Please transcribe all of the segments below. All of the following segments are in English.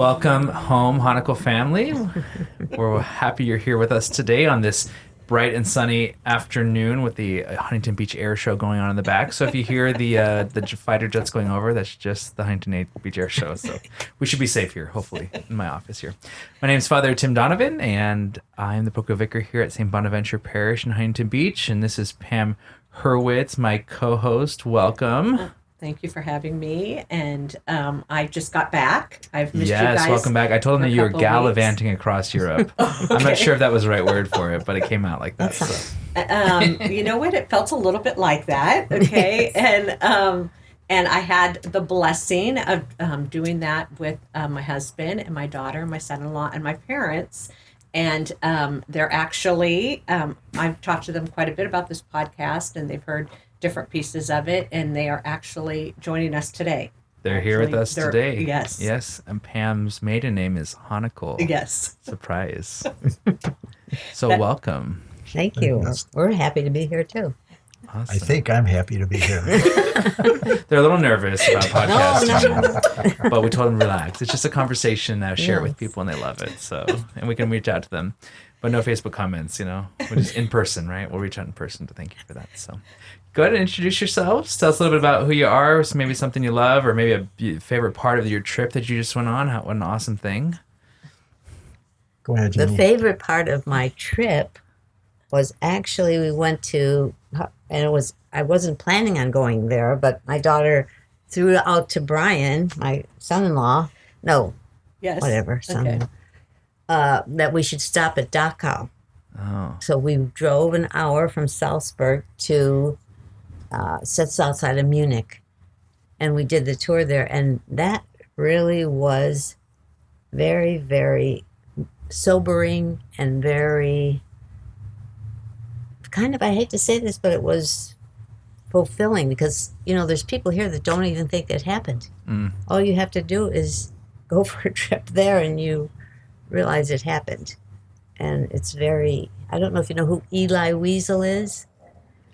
Welcome home, Honikel family. We're happy you're here with us today on this bright and sunny afternoon with the Huntington Beach Air Show going on in the back. So if you hear the fighter jets going over, that's just the Huntington Beach Air Show. So we should be safe here, hopefully, in my office here. My name is Father Tim Donovan, and I'm the Parochial Vicar here at St. Bonaventure Parish in Huntington Beach. And this is Pam Hurwitz, my co-host. Welcome. Thank you for having me. And I just got back. I've missed you guys. Yes, welcome back. I told him that you were gallivanting across Europe. Okay. I'm not sure if that was the right word for it, but it came out like that. So. You know what? It felt a little bit like that. Okay. And I had the blessing of doing that with my husband and my daughter, my son-in-law, and my parents. And they're actually, I've talked to them quite a bit about this podcast, and they've heard different pieces of it, and they are actually joining us today. They're here with us today. Yes. Yes, and Pam's maiden name is Honikel. Yes. Surprise. So welcome. Thank you. We're happy to be here too. Awesome. I think I'm happy to be here. They're a little nervous about podcasting, but we told them relax. It's just a conversation now. Share it with people, and they love it. So, and we can reach out to them, but no Facebook comments. You know, we're just in person, right? We'll reach out in person to thank you for that. So, go ahead and introduce yourselves. Tell us a little bit about who you are. So maybe something you love, or maybe a favorite part of your trip that you just went on. What an awesome thing! Go ahead, Jenny. The favorite part of my trip was actually we went to, and I wasn't planning on going there, but my daughter threw it out to Brian, my son-in-law. No, Yes. whatever, son-in-law. That we should stop at Dachau. Oh, So we drove an hour from Salzburg to sits outside of Munich, and we did the tour there, and that really was very, very sobering and very kind of, I hate to say this, but it was fulfilling because, you know, there's people here that don't even think it happened. All you have to do is go for a trip there and you realize it happened. And it's very, I don't know if you know who Eli Wiesel is.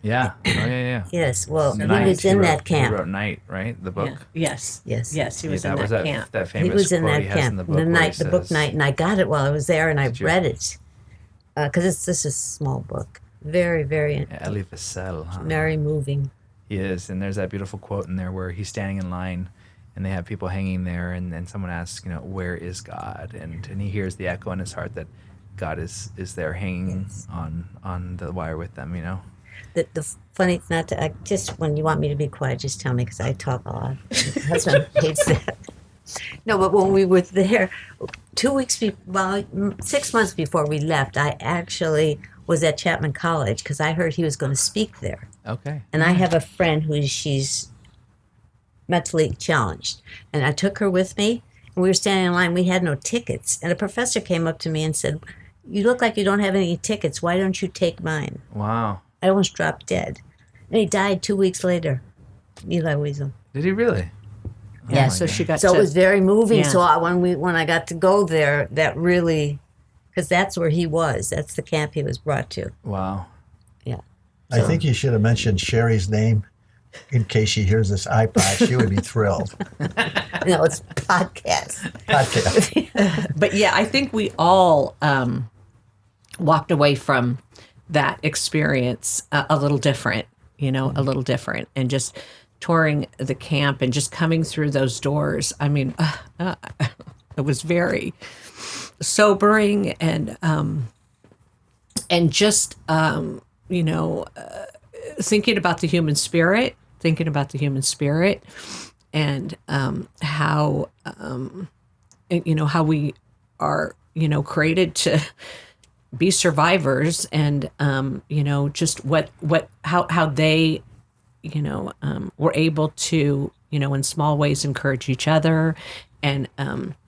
yeah. Oh, yeah. Yes, well, he Night. was in that He camp. wrote Night, right? The book. Yeah. Yes. Yes. Yes, he was that in was that camp. that famous He was in quote that he has camp. in the book. The where night, he the book says- night, and I got it while I was there, and I Did you? read it because this is a small book, very, very, Elie Wiesel, huh? very moving. He is, and there's that beautiful quote in there where he's standing in line, and they have people hanging there, and then someone asks, you know, where is God? And he hears the echo in his heart that God is there hanging on the wire with them, you know. The funny, not to just when you want me to be quiet, just tell me because I talk a lot. My husband hates that. No, but when we were there, 2 weeks, 6 months before we left, I actually was at Chapman College because I heard he was going to speak there. Okay. And I have a friend she's mentally challenged. And I took her with me, and we were standing in line. We had no tickets. And a professor came up to me and said, "You look like you don't have any tickets. Why don't you take mine?" Wow. I almost dropped dead. And he died 2 weeks later, Eli Wiesel. Did he really? Yeah, my so God. she got So to... it was very moving. Yeah. So when I got to go there, that really, because that's where he was. That's the camp he was brought to. Wow. Yeah. I think you should have mentioned Sherry's name in case she hears this iPod. She would be thrilled. No, it's podcast. Podcast. But yeah, I think we all walked away from that experience a little different, you know, a little different. And just touring the camp and just coming through those doors. I mean, it was very sobering and just, you know, thinking about the human spirit and how, you know, how we are, you know, created to be survivors and, you know, just how they, you know, were able to, you know, in small ways encourage each other. And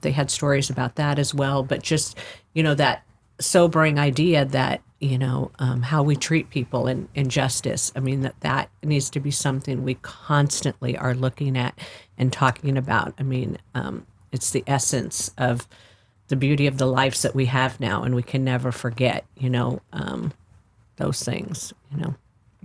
they had stories about that as well. But just, you know, that sobering idea that, you know, how we treat people and justice. I mean, that needs to be something we constantly are looking at and talking about. I mean, it's the essence of the beauty of the lives that we have now, and we can never forget, you know, those things, you know.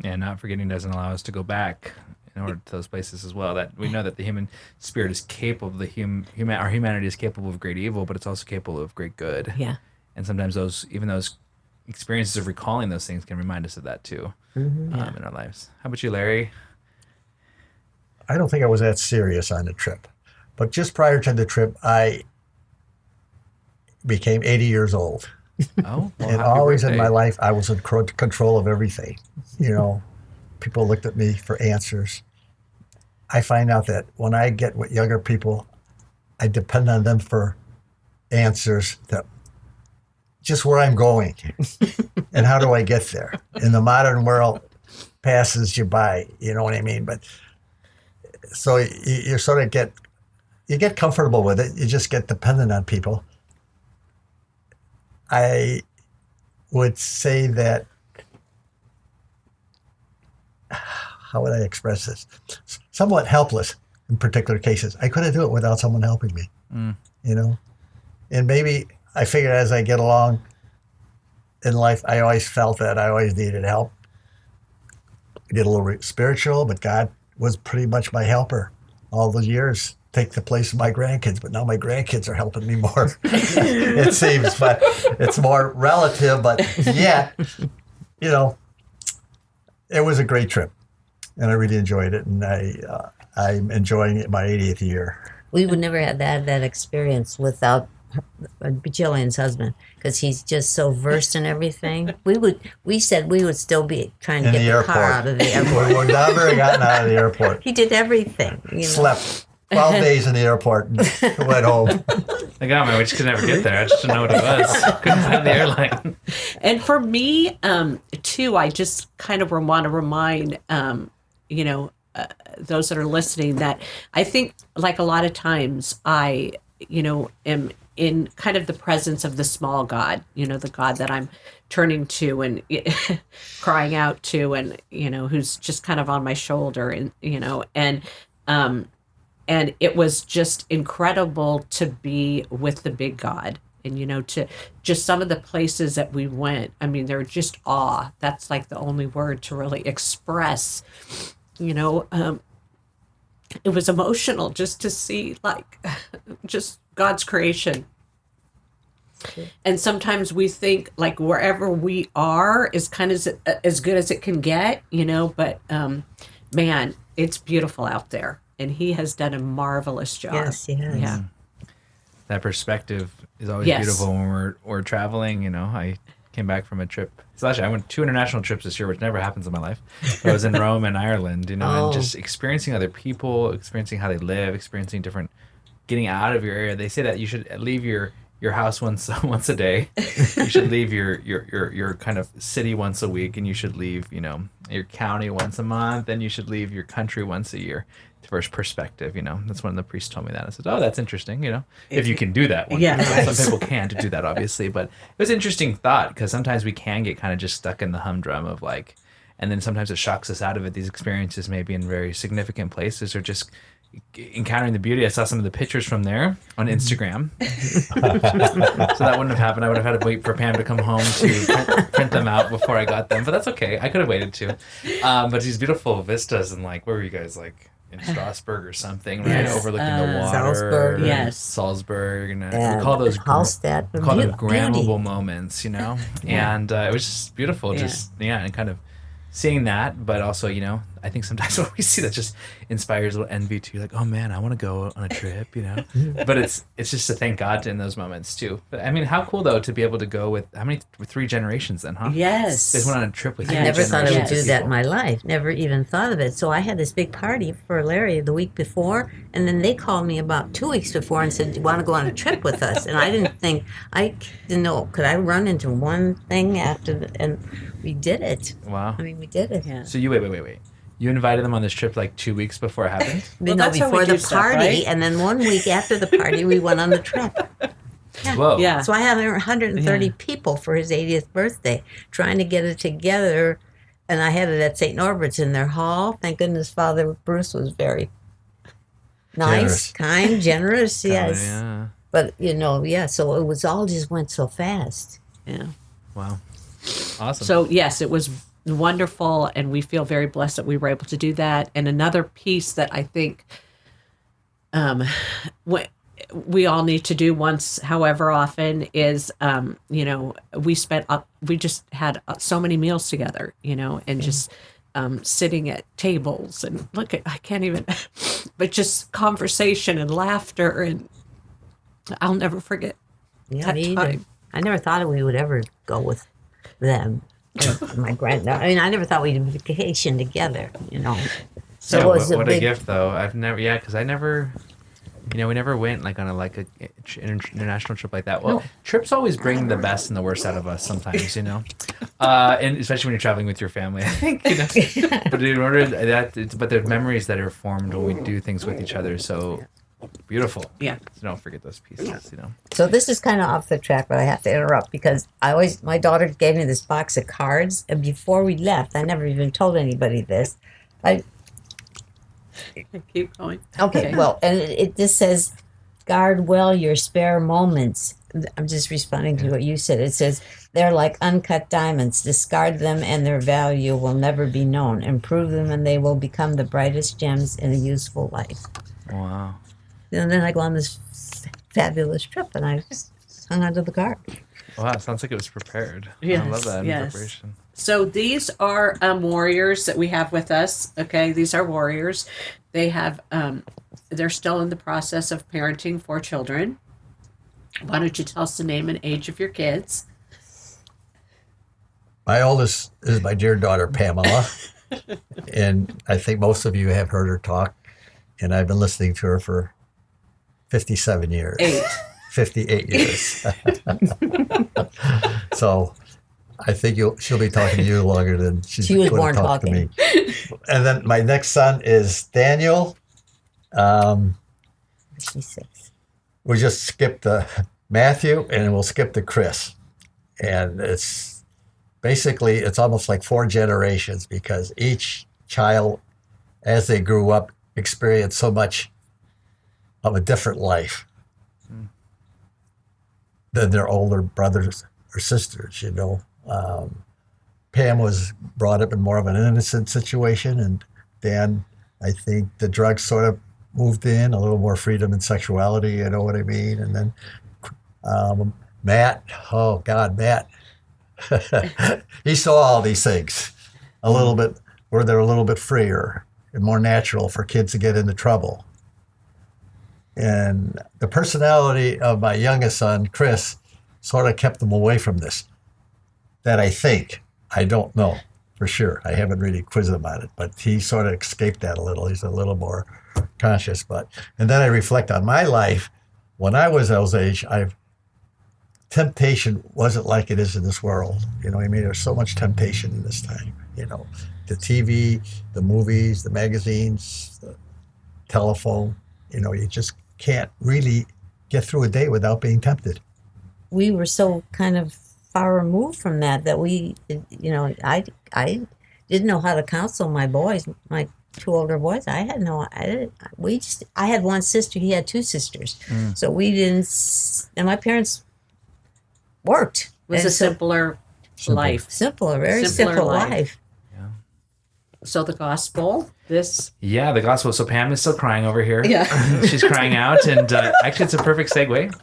Yeah, not forgetting doesn't allow us to go back in order to those places as well. That we know that the human spirit is capable, our humanity is capable of great evil, but it's also capable of great good. Yeah. And sometimes those experiences of recalling those things can remind us of that too, in our lives. How about you, Larry? I don't think I was that serious on the trip. But just prior to the trip, I became 80 years old. Oh, well, And happy always in birthday. my life, I was in control of everything. People looked at me for answers. I find out that when I get with younger people, I depend on them for answers that just where I'm going and how do I get there. And the modern world passes you by, you know what I mean? But so you sort of get comfortable with it. You just get dependent on people. I would say that, how would I express this? Somewhat helpless in particular cases. I couldn't do it without someone helping me, And maybe I figured as I get along in life, I always felt that I always needed help. I get a little spiritual, but God was pretty much my helper all those years. Take the place of my grandkids, but now my grandkids are helping me more. It seems, but it's more relative. But yeah, it was a great trip, and I really enjoyed it, and I'm enjoying it my 80th year. We would never have that experience without Jillian's husband, because he's just so versed in everything. We said we would still be trying to In get the the airport. car out of the airport. We're never gotten out of the airport. He did everything. Slept 12 days in the airport and went home. I got my, we just could never get there. I just didn't know what it was. Couldn't find the airline. And for me, too, I just kind of want to remind, those that are listening that I think, like a lot of times, I, am in kind of the presence of the small God, the God that I'm turning to and crying out to, and, who's just kind of on my shoulder, and it was just incredible to be with the big God. And, to just some of the places that we went, I mean, they're just awe. That's like the only word to really express, it was emotional just to see just God's creation. And sometimes we think like wherever we are is kind of as good as it can get, but man, it's beautiful out there. And he has done a marvelous job. Yes, he has. Yeah. That perspective is always Yes. beautiful when we're traveling. I came back from a trip. So actually, I went 2 international trips this year, which never happens in my life. I was in Rome and Ireland, and just experiencing other people, experiencing how they live, experiencing getting out of your area. They say that you should leave your house once a day. You should leave your kind of city once a week, and you should leave your county once a month, and you should leave your country once a year. For perspective, that's when the priest told me that. I said, "Oh, that's interesting." If you can do that. Yes. Some people can't do that, obviously, but it was an interesting thought because sometimes we can get kind of just stuck in the humdrum of and then sometimes it shocks us out of it. These experiences may be in very significant places or just encountering the beauty. I saw some of the pictures from there on Instagram. So that wouldn't have happened. I would have had to wait for Pam to come home to print them out before I got them, but that's okay. I could have waited too. But these beautiful vistas and where were you guys in Strasbourg or something, right? Yes. Overlooking the water. Salzburg. Yes. Salzburg. And And we call those Hallstatt. we call them Beauty. grammable moments, And it was just beautiful, and kind of seeing that, but also, I think sometimes when we see that just inspires a little envy too, like, oh man, I want to go on a trip, But it's just to thank God in those moments too. But I mean, how cool though to be able to go with 3 generations then, huh? Yes. They went on a trip with I 3 never thought I would generations do of that in people. my life. Never even thought of it. So I had this big party for Larry the week before, and then they called me about 2 weeks before and said, "Do you want to go on a trip with us?" And I didn't know, could I run into one thing and we did it. Wow. I mean, we did it. Yeah. So you wait. You invited them on this trip 2 weeks before it happened? Well, that's how we before do the stuff, party, right? and then 1 week after the party, we went on the trip. Whoa. Yeah. So I had 130 Yeah. people for his 80th birthday, trying to get it together, and I had it at St. Norbert's in their hall. Thank goodness Father Bruce was very nice, Generous. kind, generous. Yes, Yeah. but so it was all just went so fast. Yeah. Wow. Awesome. So yes, it was wonderful, and we feel very blessed that we were able to do that. And another piece that I think what we all need to do once, however often, is we just had so many meals together, and just sitting at tables and I can't even, but just conversation and laughter, and I'll never forget Yeah, that me either. time. I never thought we would ever go with them. My granddaughter. I mean, I never thought we'd vacation together. So Yeah, it was what a a big. gift though. I've never, yeah, because I never, we never went like on a international trip like that. Well, trips always bring the best and the worst out of us sometimes, and especially when you're traveling with your family, I think, But in order but the memories that are formed when we do things with each other, so beautiful. Yeah. So don't forget those pieces, So this is kind of off the track, but I have to interrupt because my daughter gave me this box of cards, and before we left, I never even told anybody this. Keep going. Okay, well, and it just says, guard well your spare moments. I'm just responding to what you said. It says, they're like uncut diamonds. Discard them and their value will never be known. Improve them and they will become the brightest gems in a useful life. Wow. And then I go on this fabulous trip and I just hung onto the card. Wow, it sounds like it was prepared. I Yes, love that yes. preparation. So these are warriors that we have with us. Okay, these are warriors. They have they're still in the process of parenting 4 children. Why don't you tell us the name and age of your kids? My oldest is my dear daughter, Pamela. And I think most of you have heard her talk. And I've been listening to her for 57 years. 58 years. So I think she'll be talking to you longer than She was going born to talk talking. to me. And then my next son is Daniel. 56. We just skipped the Matthew and we'll skip the Chris. And it's almost like 4 generations because each child, as they grew up, experienced so much of a different life than their older brothers or sisters, Pam was brought up in more of an innocent situation, and Dan, I think the drugs sort of moved in, a little more freedom in sexuality, you know what I mean? And then Matt, oh God, Matt, he saw all these things a little bit, where they're a little bit freer and more natural for kids to get into trouble. And the personality of my youngest son, Chris, sort of kept them away from this. That I don't know for sure. I haven't really quizzed him on it, but he sort of escaped that a little. He's a little more conscious. And then I reflect on my life. When I was those age, temptation wasn't like it is in this world. You know what I mean? There's so much temptation in this time. The TV, the movies, the magazines, the telephone. You just can't really get through a day without being tempted. We were so kind of far removed from that we, I didn't know how to counsel my boys, my 2 older boys. I had I had one sister, he had 2 sisters. So we didn't, and my parents worked. It was And a simpler life. Simpler, very Simpler simple life. life. So the gospel, this. Yeah, the gospel. So Pam is still crying over here. Yeah. She's crying out. And actually, it's a perfect segue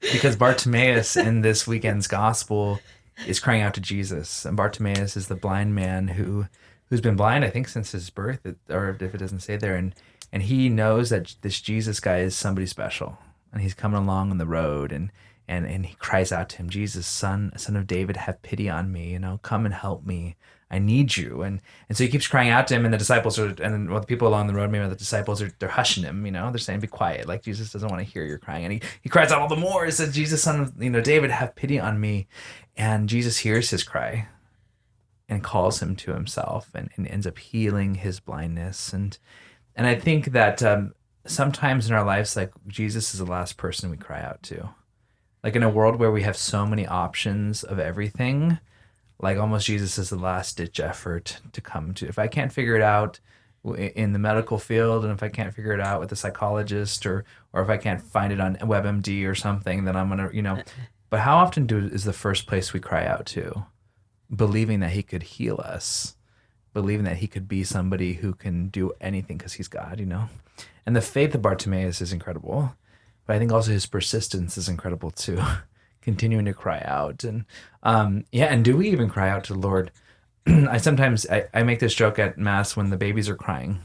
because Bartimaeus in this weekend's gospel is crying out to Jesus. And Bartimaeus is the blind man who's been blind, I think, since his birth, or if it doesn't say there. And he knows that this Jesus guy is somebody special. And he's coming along on the road and he cries out to him, Jesus, son of David, have pity on me. Come and help me. I need you. And so he keeps crying out to him, and the disciples the people along the road, maybe the disciples they're hushing him, they're saying, be quiet. Like Jesus doesn't want to hear your crying. And he cries out all the more. He says, Jesus, son of David, have pity on me. And Jesus hears his cry and calls him to himself and ends up healing his blindness. And I think that sometimes in our lives, like Jesus is the last person we cry out to. Like in a world where we have so many options of everything, like almost Jesus is the last ditch effort to come to. If I can't figure it out in the medical field, and if I can't figure it out with a psychologist, or if I can't find it on WebMD or something, then I'm gonna, But how often is the first place we cry out to believing that he could heal us, believing that he could be somebody who can do anything because he's God, And the faith of Bartimaeus is incredible, but I think also his persistence is incredible too, continuing to cry out. And and do we even cry out to the Lord? I make this joke at Mass when the babies are crying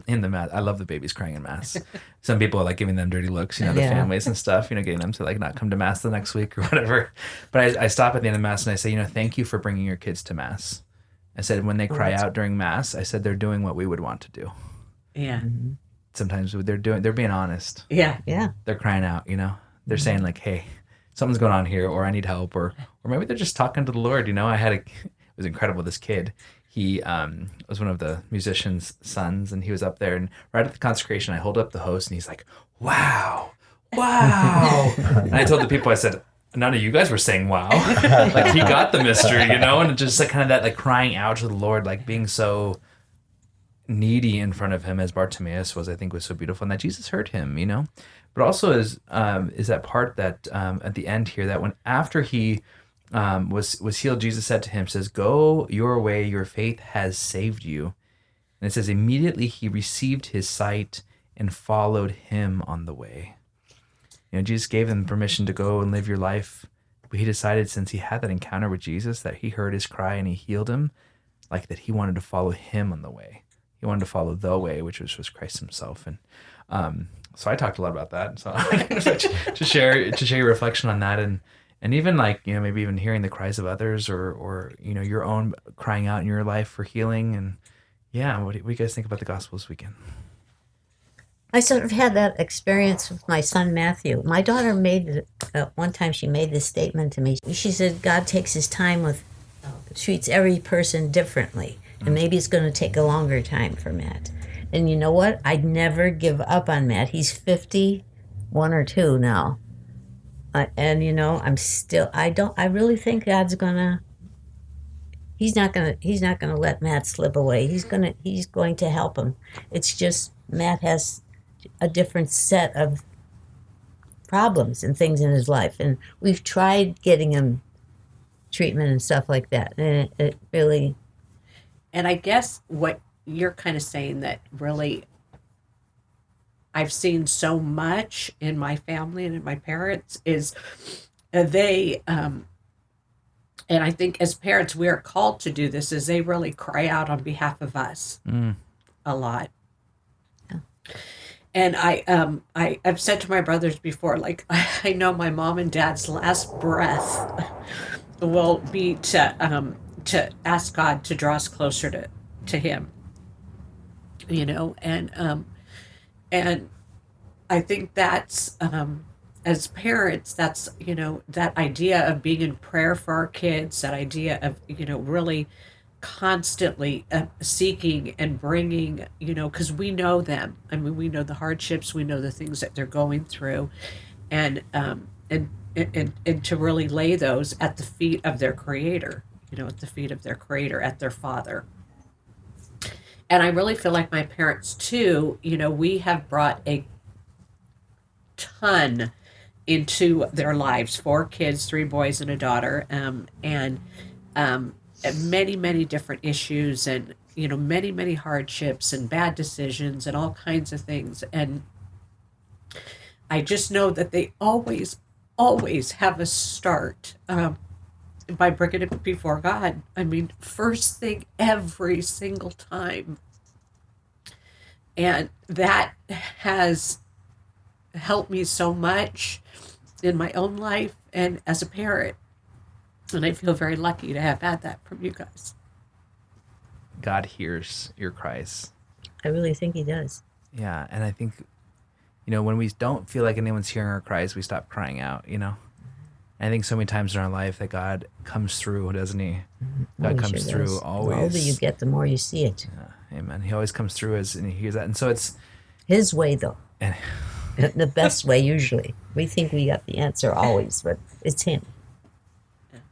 in the Mass. I love the babies crying in Mass. Some people are like giving them dirty looks, the families and stuff, getting them to like not come to Mass the next week or whatever. But I stop at the end of Mass and I say, thank you for bringing your kids to Mass. I said, when they cry out during Mass, I said, they're doing what we would want to do. Yeah. Mm-hmm. Sometimes they're being honest. Yeah. Yeah. They're crying out, they're saying like, hey, something's going on here, or I need help, or maybe they're just talking to the Lord. It was incredible. This kid, he was one of the musician's sons, and he was up there, and right at the consecration, I hold up the host, and he's like, wow. And I told the people, I said, none of you guys were saying wow. Like, he got the mystery, and it just like kind of that like crying out to the Lord, like being so needy in front of him as Bartimaeus was, I think was so beautiful, and that Jesus heard him, But also is that part that at the end here, that when after he was healed, Jesus said to him, says, go your way, your faith has saved you. And it says, immediately he received his sight and followed him on the way. Jesus gave him permission to go and live your life, but he decided, since he had that encounter with Jesus, that he heard his cry and he healed him, like that he wanted to follow him on the way. He wanted to follow the way, which was Christ himself. And so I talked a lot about that. So to share your reflection on that, and even like, maybe even hearing the cries of others, or your own crying out in your life for healing. And what do you guys think about the gospel this weekend? I sort of had that experience with my son Matthew. My daughter one time she made this statement to me. She said, God takes his time treats every person differently. And maybe it's going to take a longer time for Matt. And you know what? I'd never give up on Matt. He's 51 or 2 now. And I really think God's he's not gonna let Matt slip away. He's going to help him. It's just Matt has a different set of problems and things in his life. And we've tried getting him treatment and stuff like that. And it really... And I guess what you're kind of saying, that really I've seen so much in my family and in my parents, is they, and I think as parents we are called to do this, is they really cry out on behalf of us a lot. Yeah. And I've said to my brothers before, like, I know my mom and dad's last breath will be to ask God to draw us closer to him, and I think that's, as parents, that's, that idea of being in prayer for our kids, that idea of, really constantly seeking and bringing, because we know them. I mean, we know the hardships, we know the things that they're going through, and to really lay those at the feet of their Creator. At the feet of their Creator, at their Father. And I really feel like my parents too, we have brought a ton into their lives, 4 kids, 3 boys and a daughter, and many, many different issues, and, many, many hardships and bad decisions and all kinds of things. And I just know that they always have a start, by bringing it before God. I mean, first thing every single time. And that has helped me so much in my own life and as a parent. And I feel very lucky to have had that from you guys. God hears your cries. I really think he does. Yeah, and I think, when we don't feel like anyone's hearing our cries, we stop crying out, I think so many times in our life that God comes through, doesn't he? God comes through always. The older you get, the more you see it. Yeah, amen. He always comes through and he hears that. And so it's... his way, though. The best way, usually. We think we got the answer always, but it's him. Amen.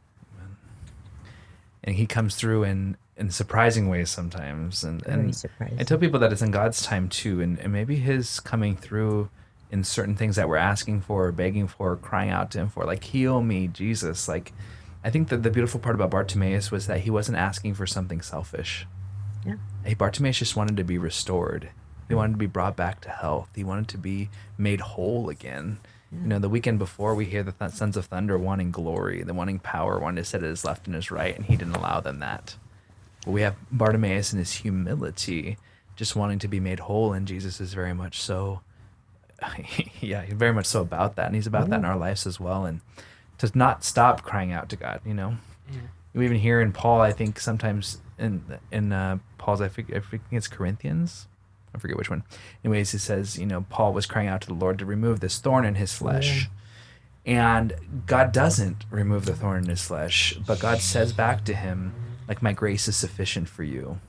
And he comes through in surprising ways sometimes. Very surprising. I tell people that it's in God's time, too. And maybe his coming through in certain things that we're asking for, begging for, crying out to him for, like, heal me, Jesus. Like, I think that the beautiful part about Bartimaeus was that he wasn't asking for something selfish. Yeah. Hey, Bartimaeus just wanted to be restored. He wanted to be brought back to health. He wanted to be made whole again. You know, the weekend before, we hear the sons of thunder wanting glory, the wanting power, wanting to sit at his left and his right, and he didn't allow them that. But we have Bartimaeus in his humility, just wanting to be made whole, and Jesus is very much so, yeah, he's very much so about that, and he's about that in our lives as well, and to not stop crying out to God, you know? Yeah. We even hear in Paul, I think sometimes in Paul's, I think it's Corinthians, I forget which one. Anyways, he says, you know, Paul was crying out to the Lord to remove this thorn in his flesh. And God doesn't remove the thorn in his flesh, but God says back to him, like, my grace is sufficient for you.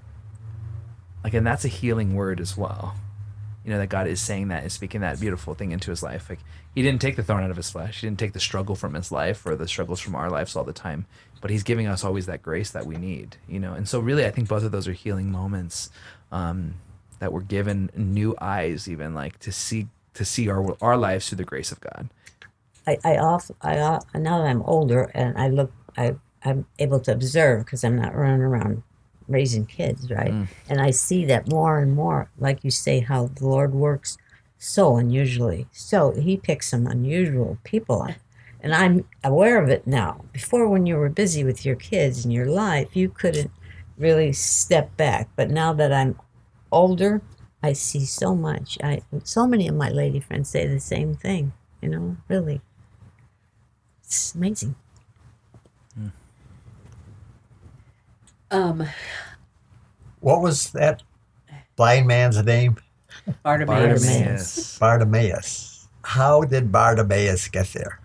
Like, and that's a healing word as well. You know, that God is saying that, is speaking that beautiful thing into his life. Like, he didn't take the thorn out of his flesh. He didn't take the struggle from his life or the struggles from our lives all the time. But he's giving us always that grace that we need, you know. And so really, I think both of those are healing moments, that we're given new eyes, even, like, to see our lives through the grace of God. Now that I'm older and I'm able to observe because I'm not running around raising kids, right? And I see that more and more, like you say, how the Lord works so unusually. So he picks some unusual people, and I'm aware of it now. Before, when you were busy with your kids and your life, you couldn't really step back. But now that I'm older, I see so much. So many of my lady friends say the same thing, you know, really. It's amazing. What was that blind man's name? Bartimaeus. Bartimaeus. How did Bartimaeus get there?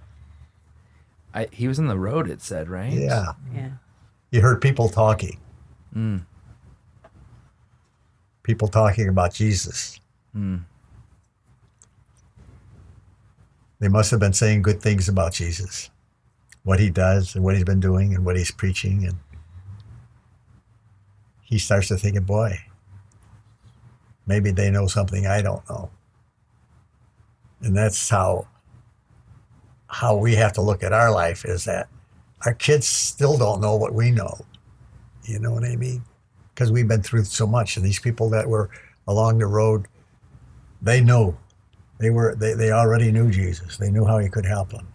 He was on the road, it said, right? Yeah. Yeah. You heard people talking. Mm. People talking about Jesus. Mm. They must have been saying good things about Jesus, what he does and what he's been doing and what he's preaching. And he starts to think, boy, maybe they know something I don't know. And that's how we have to look at our life, is that our kids still don't know what we know. You know what I mean? Because we've been through so much. And these people that were along the road, they knew. They already knew Jesus. They knew how he could help them.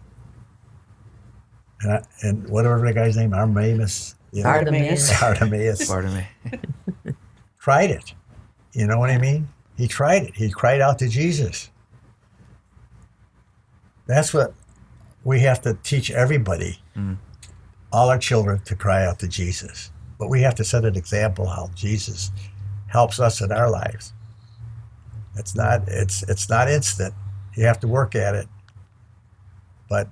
And whatever the guy's name, Bartimaeus. You know? Bartimaeus. Bartimaeus. Tried it. You know what I mean? He tried it. He cried out to Jesus. That's what we have to teach everybody, all our children, to cry out to Jesus. But we have to set an example how Jesus helps us in our lives. It's not instant. You have to work at it. But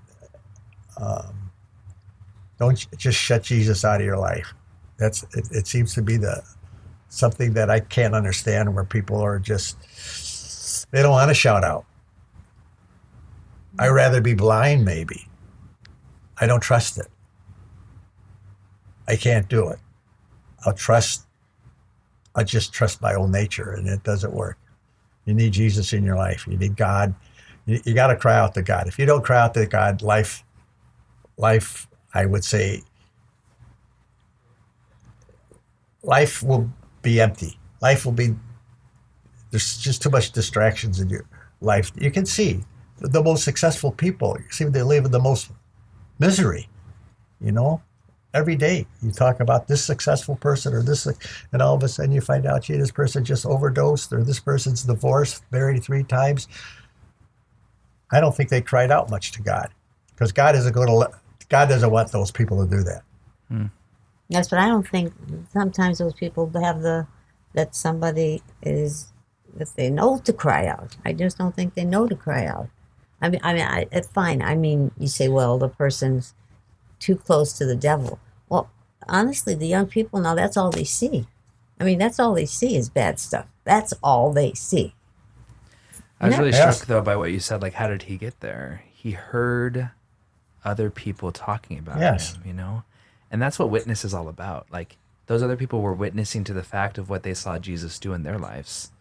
don't just shut Jesus out of your life. It seems to be something that I can't understand, where people are just, they don't want to shout out. I'd rather be blind, maybe. I don't trust it. I can't do it. I just trust my own nature, and it doesn't work. You need Jesus in your life. You need God. You got to cry out to God. If you don't cry out to God, life, I would say, life will be empty. Life will be, there's just too much distractions in your life. You can see the most successful people, you see they live in the most misery, you know? Every day you talk about this successful person or this, and all of a sudden you find out, gee, this person just overdosed, or this person's divorced, married 3 times. I don't think they cried out much to God, because God doesn't want those people to do that. Yes, but I don't think sometimes those people have that somebody is, that they know to cry out. I just don't think they know to cry out. It's fine. I mean, you say, well, the person's too close to the devil. Well, honestly, the young people now, that's all they see. I mean, that's all they see is bad stuff. That's all they see. I was really Yes. struck, though, by what you said. Like, how did he get there? He heard other people talking about Yes. him, you know? And that's what witness is all about. Like, those other people were witnessing to the fact of what they saw Jesus do in their lives,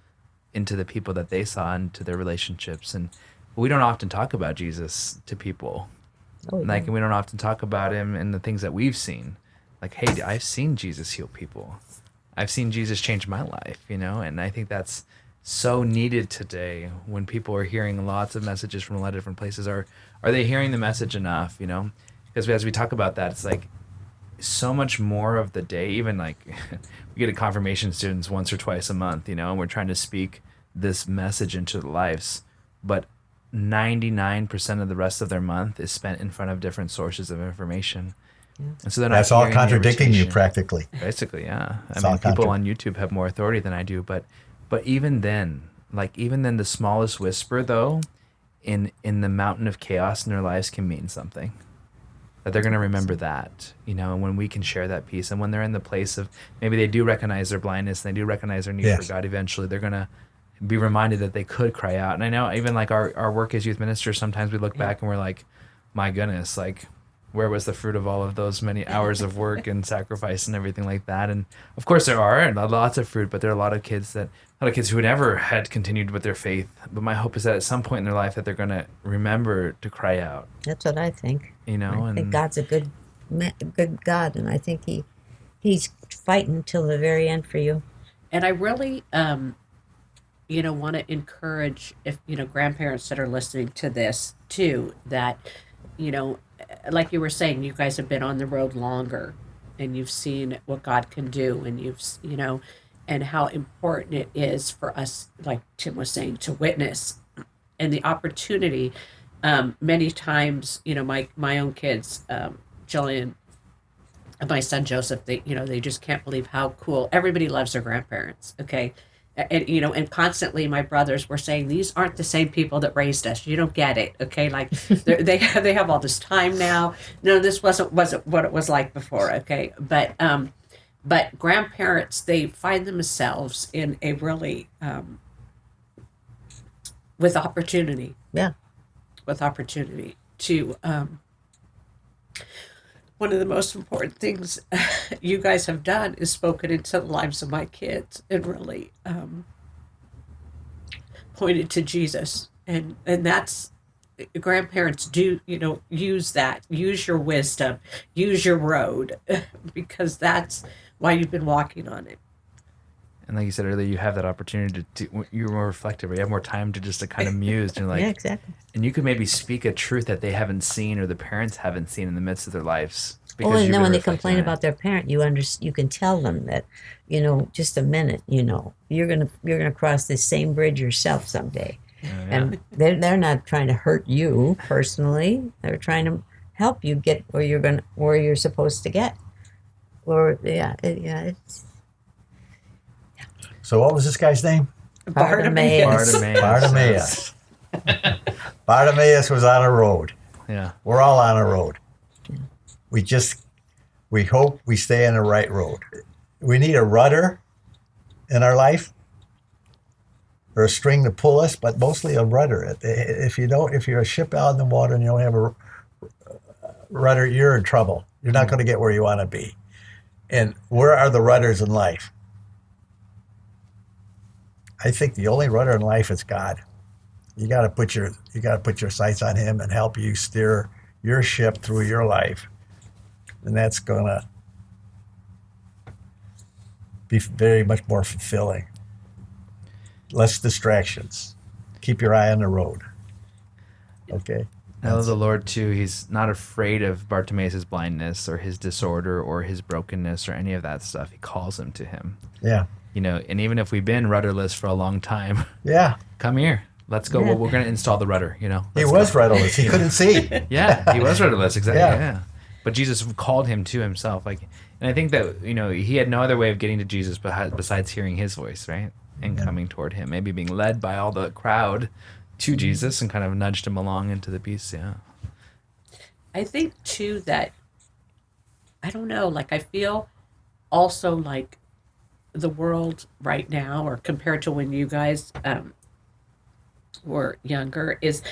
into the people that they saw, into their relationships. And we don't often talk about Jesus to people. Oh, yeah. Like, and we don't often talk about him and the things that we've seen. Like, hey, I've seen Jesus heal people. I've seen Jesus change my life, and I think that's so needed today when people are hearing lots of messages from a lot of different places. Are they hearing the message enough, Because as we talk about that, it's like so much more of the day, even like we get a confirmation students once or twice a month, and we're trying to speak this message into their lives. But 99% of the rest of their month is spent in front of different sources of information. And so they're not That's all hearing the contradicting you invitation. practically. Basically, yeah. It's I all mean, people on YouTube have more authority than I do, but even then, the smallest whisper though, in the mountain of chaos in their lives can mean something. That they're going to remember that, and when we can share that peace, and when they're in the place of maybe they do recognize their blindness and they do recognize their need for God, eventually they're going to be reminded that they could cry out. And I know even like our work as youth ministers, sometimes we look back and we're like, my goodness, like where was the fruit of all of those many hours of work and sacrifice and everything like that? And of course there are lots of fruit, but there are a lot of kids who never had continued with their faith. But my hope is that at some point in their life that they're going to remember to cry out. That's what I think. I and think God's a good God, and I think he's fighting till the very end for you. And I really, want to encourage if, grandparents that are listening to this too, that, like you were saying, you guys have been on the road longer and you've seen what God can do, and and how important it is for us, like Tim was saying, to witness, and the opportunity. Many times, my own kids, Jillian and my son Joseph, they just can't believe how cool. Everybody loves their grandparents. Okay. And and constantly my brothers were saying, these aren't the same people that raised us. You don't get it. Okay. Like they have all this time now. No, this wasn't what it was like before. Okay. But grandparents, they find themselves in a really, with opportunity. Yeah. With opportunity to, one of the most important things you guys have done is spoken into the lives of my kids and really pointed to Jesus. And that's, grandparents do, use your wisdom, use your road, because that's why you've been walking on it. And like you said earlier, you have that opportunity to you're more reflective, or you have more time to kind of muse. And Yeah, exactly. And you could maybe speak a truth that they haven't seen or the parents haven't seen in the midst of their lives. And then when they complain about their parent, you can tell them that, just a minute, you're gonna cross this same bridge yourself someday. And they're not trying to hurt you personally. They're trying to help you get where you're supposed to get. It's So what was this guy's name? Bartimaeus. Bartimaeus. Bartimaeus was on a road. Yeah. We're all on a road. We hope we stay on the right road. We need a rudder in our life, or a string to pull us, but mostly a rudder. If you're a ship out in the water and you don't have a rudder, you're in trouble. You're not going to get where you want to be. And where are the rudders in life? I think the only rudder in life is God. You got to put your sights on Him and help you steer your ship through your life, and that's gonna be very much more fulfilling. Less distractions. Keep your eye on the road. Okay. I love the Lord too. He's not afraid of Bartimaeus' blindness or his disorder or his brokenness or any of that stuff. He calls him to Him. Yeah. And even if we've been rudderless for a long time, yeah, come here. Let's go. Yeah. Well, we're going to install the rudder, He was rudderless. He couldn't see. Yeah, he was rudderless, exactly. Yeah. Yeah. But Jesus called him to Himself. And I think that, he had no other way of getting to Jesus besides hearing His voice, right? And coming toward Him, maybe being led by all the crowd to Jesus and kind of nudged him along into the peace. Yeah. I think too that, I don't know, I feel also like the world right now, or compared to when you guys were younger, is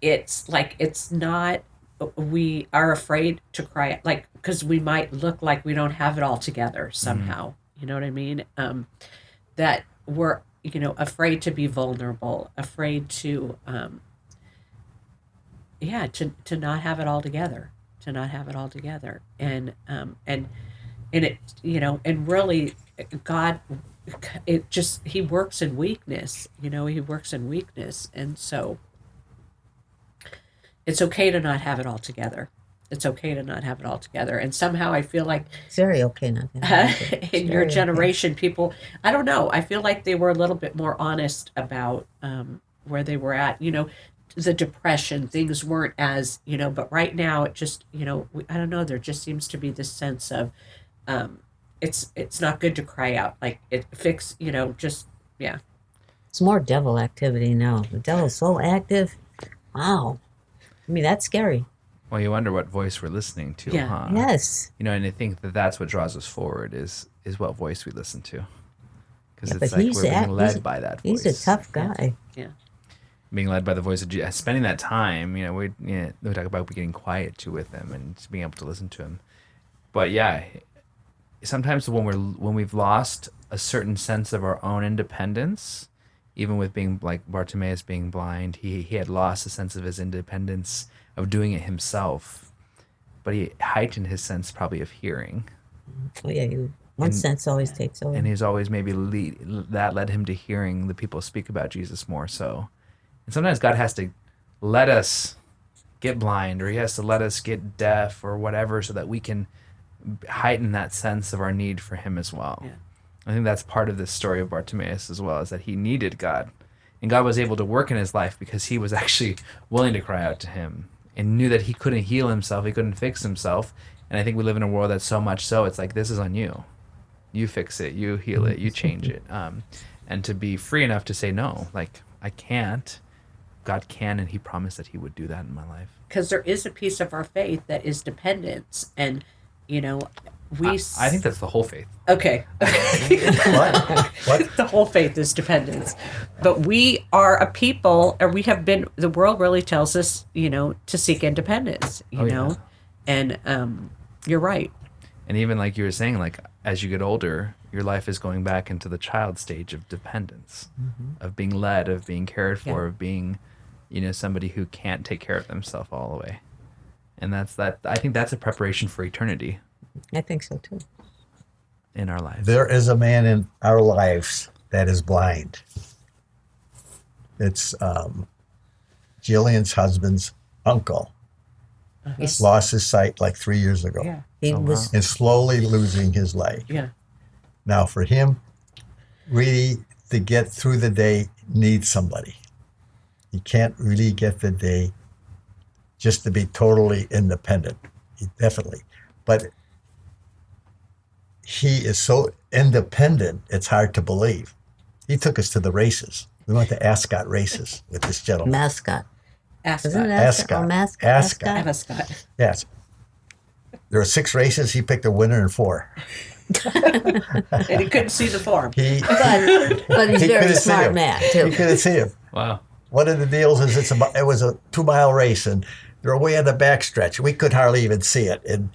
it's not, we are afraid to cry, because we might look like we don't have it all together somehow. You know what I mean? That we're, afraid to be vulnerable, afraid to, to not have it all together, and it, and really God, it just, he works in weakness, he works in weakness, and so it's okay to not have it all together. It's okay to not have it all together. And somehow I feel like It's very okay not to have it. in It's your very generation, people, I don't know, I feel like they were a little bit more honest about where they were at, the depression, things weren't as, but right now it just, I don't know, there just seems to be this sense of, it's not good to cry out. Like it fix, just, yeah. It's more devil activity now. The devil's so active. Wow. I mean, that's scary. Well, you wonder what voice we're listening to, Yeah. huh? Yes. And I think that's what draws us forward is what voice we listen to. Because Yeah, it's but like he's we're being a- led he's- by that voice. He's a tough guy. Yeah. Being led by the voice of Jesus, spending that time, we talk about getting quiet too with him and just being able to listen to him. But yeah, sometimes when we've lost a certain sense of our own independence, even with being like Bartimaeus being blind, he had lost a sense of his independence of doing it himself, but he heightened his sense probably of hearing. Oh, yeah. One And- sense always takes over. And he's always maybe that led him to hearing the people speak about Jesus more so. And sometimes God has to let us get blind, or he has to let us get deaf or whatever, so that we can heighten that sense of our need for him as well. Yeah. I think that's part of this story of Bartimaeus as well, is that he needed God. And God was able to work in his life because he was actually willing to cry out to him and knew that he couldn't heal himself, he couldn't fix himself. And I think we live in a world that's so much so, it's like, this is on you. You fix it, you heal it, you change it. And to be free enough to say, no, like, I can't. God can, and he promised that he would do that in my life. Because there is a piece of our faith that is dependence. And, I think that's the whole faith. okay. What? The whole faith is dependence. But we are a people, or we have been, the world really tells us, to seek independence, you know? Yeah. And you're right. And even like you were saying, like as you get older, your life is going back into the child stage of dependence, of being led, of being cared for, Yeah. of being, somebody who can't take care of themselves all the way. And that's that. I think that's a preparation for eternity I think so, too. in our lives. There is a man in our lives that is blind. It's Jillian's husband's uncle. He's, Lost his sight like 3 years ago. Yeah. he Oh, was, And slowly losing his leg. Yeah. Now, for him, really, to get through the day, needs somebody. He can't really get the day just to be totally independent. Definitely. But he is so independent, it's hard to believe. He took us to the races. We went to Ascot races with this gentleman. mascot. Ascot. Isn't it Ascot. Oh, mascot. Ascot. Ascot. Yes. There were 6 races. He picked a winner in 4. And he couldn't see the form. He But he's He very couldn't see smart him. man, he too. couldn't see him. Wow. One of the deals is it was a 2-mile race, and they're way on the backstretch. We could hardly even see it. And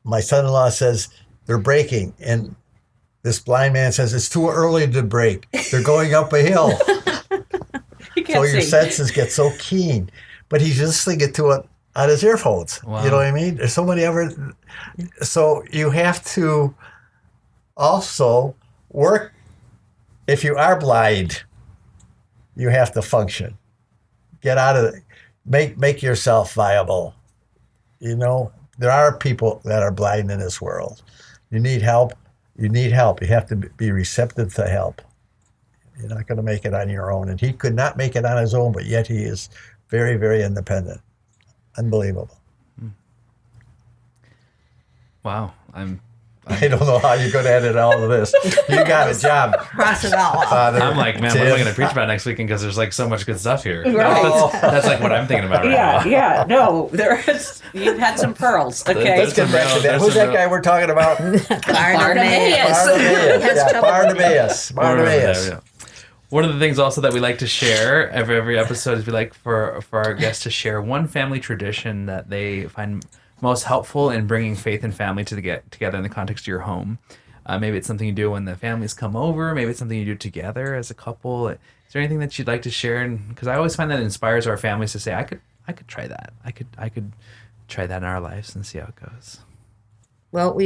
my son-in-law says they're braking, and this blind man says it's too early to brake. They're going up a hill. He can't So your see. senses get so keen. But he's listening to it on his earphones. Wow. You know what I mean? There's so many other. So you have to also work. If you are blind, you have to function. Get out of it. Make yourself viable. There are people that are blind in this world. You need help. You need help. You have to be receptive to help. You're not going to make it on your own. And he could not make it on his own, but yet he is very, very independent. Unbelievable. Wow. I don't know how you're going to edit all of this. You got a job. Cross it all out. Father. I'm like, man, what am I Tim. going to preach about next weekend? Because there's like so much good stuff here. Right. That's like what I'm thinking about right now. Yeah. No, you've had some pearls. Okay. There's Let's get back to that. There's Who's some that guy we're talking about? Bartimaeus. Bartimaeus. Has Yeah, trouble Bartimaeus. Or whatever Bartimaeus. that, yeah. One of the things also that we like to share every episode is we like for our guests to share one family tradition that they find most helpful in bringing faith and family to get together in the context of your home. Maybe it's something you do when the families come over. Maybe it's something you do together as a couple. Is there anything that you'd like to share? Because I always find that it inspires our families to say, I could try that. I could try that in our lives and see how it goes. Well,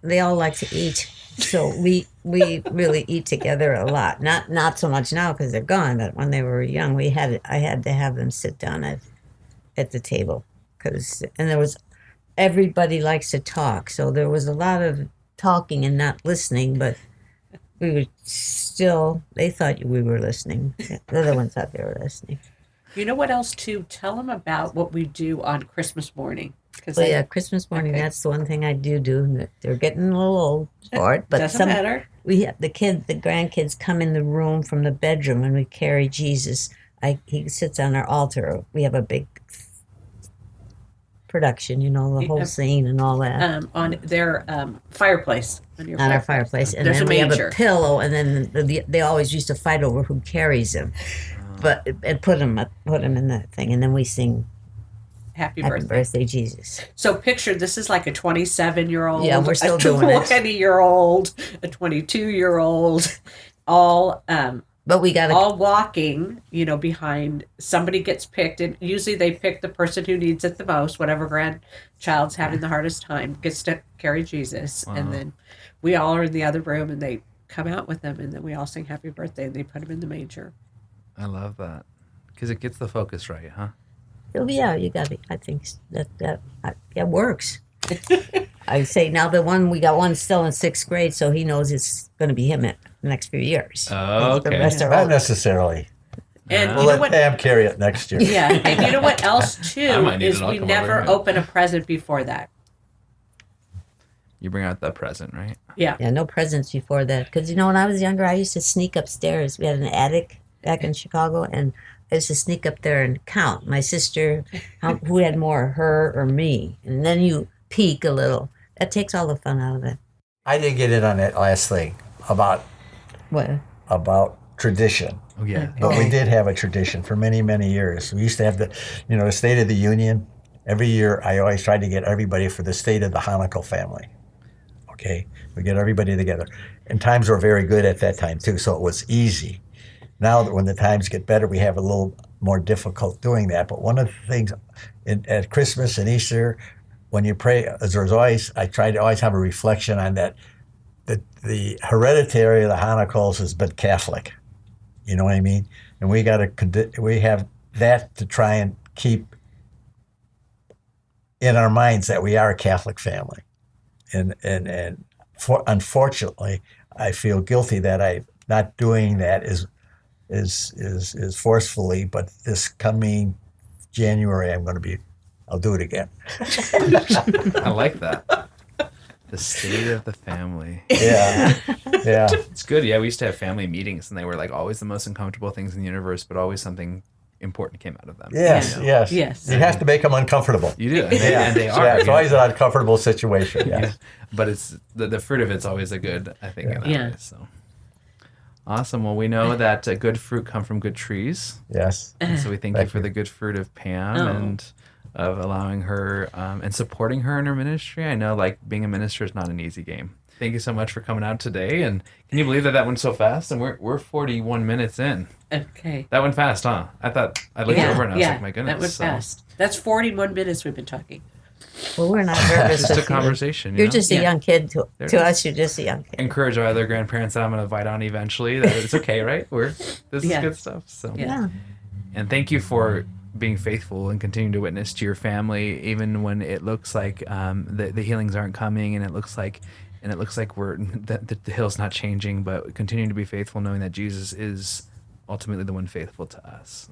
they all like to eat, so we really eat together a lot. Not so much now because they're gone, but when they were young, I had to have them sit down at the table and everybody likes to talk, so there was a lot of talking and not listening, but they thought we were listening. The other ones thought they were listening. You know what else too? Tell them about what we do on Christmas morning. Well, Christmas morning. Okay. That's the one thing I do. They're getting a little old for it, but doesn't matter. We have the grandkids come in the room from the bedroom and we carry Jesus. He sits on our altar. We have a big production, the whole scene and all that. On their fireplace. On our fireplace, and then we have a pillow, and then they always used to fight over who carries him, and put him in that thing, and then we sing. Happy birthday, Jesus. So picture, this is like a 27-year-old, yeah, we're still doing it. A 20-year-old, a 22-year-old, all but we got all walking, behind. Somebody gets picked, and usually they pick the person who needs it the most, whatever grandchild's having the hardest time, gets to carry Jesus. Wow. And then we all are in the other room, and they come out with them, and then we all sing happy birthday, and they put him in the manger. I love that, because it gets the focus right, huh? Oh, yeah, you got it. I think that works. I say now we got one still in 6th grade, so he knows it's going to be him in the next few years. Oh, okay. The rest are not necessarily. And we'll let Pam carry it next year. Yeah, and you know what else too is we never open a present before that. You bring out the present, right? Yeah. Yeah, no presents before that. Because when I was younger, I used to sneak upstairs. We had an attic back in Chicago, and I used to sneak up there and count my sister, who had more, her or me. And then you peek a little. That takes all the fun out of it. I didn't get in on that last thing about what? About tradition. Oh, yeah. But we did have a tradition for many, many years. We used to have the State of the Union. Every year, I always tried to get everybody for the State of the Honikel family. Okay? We get everybody together. And times were very good at that time, too, so it was easy. Now that when the times get better, we have a little more difficult doing that. But one of the things at Christmas and Easter, when you pray, I try to always have a reflection on that. The hereditary of the Honikels has been Catholic. You know what I mean? And we have that to try and keep in our minds that we are a Catholic family. And unfortunately, I feel guilty that I'm not doing that is forcefully, but this coming January, I'll do it again. I like that. The state of the family. Yeah. Yeah. It's good. Yeah, we used to have family meetings, and they were like always the most uncomfortable things in the universe, but always something important came out of them. Yes, yes. Yes. You have to make them uncomfortable. You do. And they are. Yeah, it's always an uncomfortable situation. Yes. Yeah. But it's the fruit of it's always a good, I think, in that way. So. Awesome. Well, we know that good fruit come from good trees. Yes. And so we thank you for the good fruit of Pam and of allowing her and supporting her in her ministry. I know, being a minister is not an easy game. Thank you so much for coming out today. And can you believe that went so fast? And we're 41 minutes in. Okay. That went fast, huh? I thought I looked over and I was like, my goodness. That went fast. That's 41 minutes we've been talking. Well, we're not nervous. It's just a conversation. You're just a young kid. To us, you're just a young kid. Encourage our other grandparents that I'm going to invite on eventually. That it's okay, right? This is good stuff. So yeah. And thank you for being faithful and continuing to witness to your family, even when it looks like the healings aren't coming, and it looks like the hill's not changing. But continuing to be faithful, knowing that Jesus is ultimately the one faithful to us.